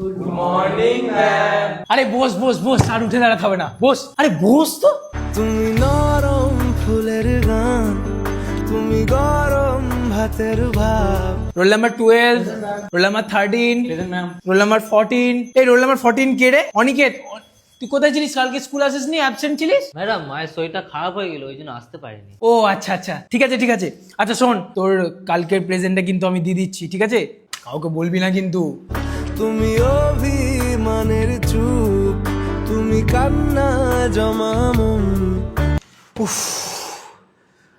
Good morning ma'am. আরে বস বস বস, আর উঠে দাঁড়াতে হবে না, বস। আরে বস তো। তুমি নরম ফুলের গান, তুমি গরম ভাতের ভাব। Roll number 12, roll number 13, roll number 14। এই রোল নাম্বার 14 কে রে? অনিকেত, তুই কোথায় ছিলিস? কালকে স্কুল আসিসনি, অ্যাবসেন্ট ছিলিস? ম্যাডাম, মায়ের শরীরটা খারাপ হয়ে গেল, ওই জন্য আসতে পারিনি। ও আচ্ছা আচ্ছা, ঠিক আছে ঠিক আছে। আচ্ছা শোন, তোর কালকের প্রেজেন্টটা কিন্তু আমি দিয়ে দিচ্ছি, ঠিক আছে? কাউকে বলবি না কিন্তু। তুমি অভিমানের চুপ, তুমি কান্না জমা মন।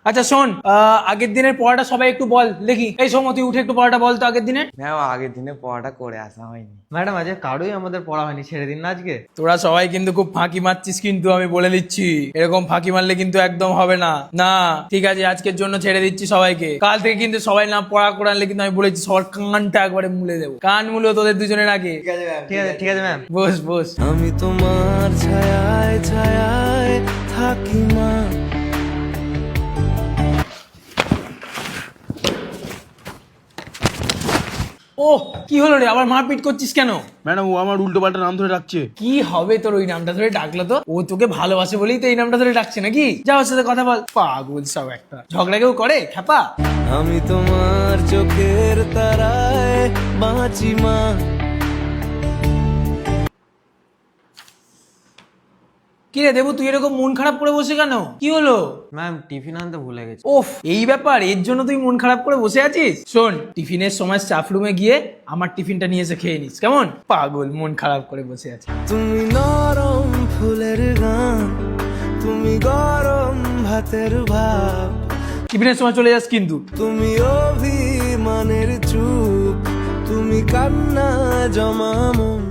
আচ্ছা শোন, আগের দিনের পড়াটা সবাই একটু বল দেখি। এই সোম, তুই উঠে একটু পড়াটা বল তো আগের দিনের। ম্যাম আগের দিনে পড়াটা করে আসা হয়নি। ম্যাডাম, আজকে কারোই আমাদের পড়া হয়নি, ছেড়ে দিন না আজকে। তোরা সবাই কিন্তু খুব ফাঁকি মারছিস, কিন্তু আমি বলে দিচ্ছি, এরকম ফাঁকি মারলে কিন্তু একদম হবে না। না ঠিক আছে, আজকের জন্য ছেড়ে দিচ্ছি সবাইকে। কাল থেকে কিন্তু সবাই না পড়া করে আনলে কিন্তু আমি বলেছি সবার কানটা একবারে মুলে দেবো। কান মুলো তোদের দুজনের আগে। ঠিক আছে ম্যাম। বস বস। আমি তোমার ছায়ায় ছায়ায় থাকি মা। ও কি হলো রে, আবার মারপিট করছিস কেন? ম্যাডাম ও আমার উল্টো পাল্টা নাম ধরে ডাকছে। কি হবে তোর ওই নামটা ধরে ডাকলো তো? ও তোকে ভালোবাসে বলেই তো এই নামটা ধরে ডাকছে নাকি? যা ওর সাথে কথা বল। পাগল সব একটা, ঝগড়া কেউ করে খ্যাপা? আমি তোমার চোখের তারায় বাঁচি মা। কি রে দেবু, তুই এরকম মন খারাপ করে বসে কেন? কি হলো? ম্যাম, টিফিন আনতে ভুলে গেছি। ওফ, এই ব্যাপার, এর জন্য তুই মন খারাপ করে বসে আছিস? শোন, টিফিনের সময় স্টাফ রুমে গিয়ে আমার টিফিনটা নিয়ে এসে খেয়ে নিস, কেমন? পাগল, মন খারাপ করে বসে আছে। তুমি নরম ফুলের গান, তুমি গরম ভাতের ভাব। টিফিনের সময় চলে যাস কিন্তু। তুমি অভিমানের চুপ, তুমি কান্না জমা মন।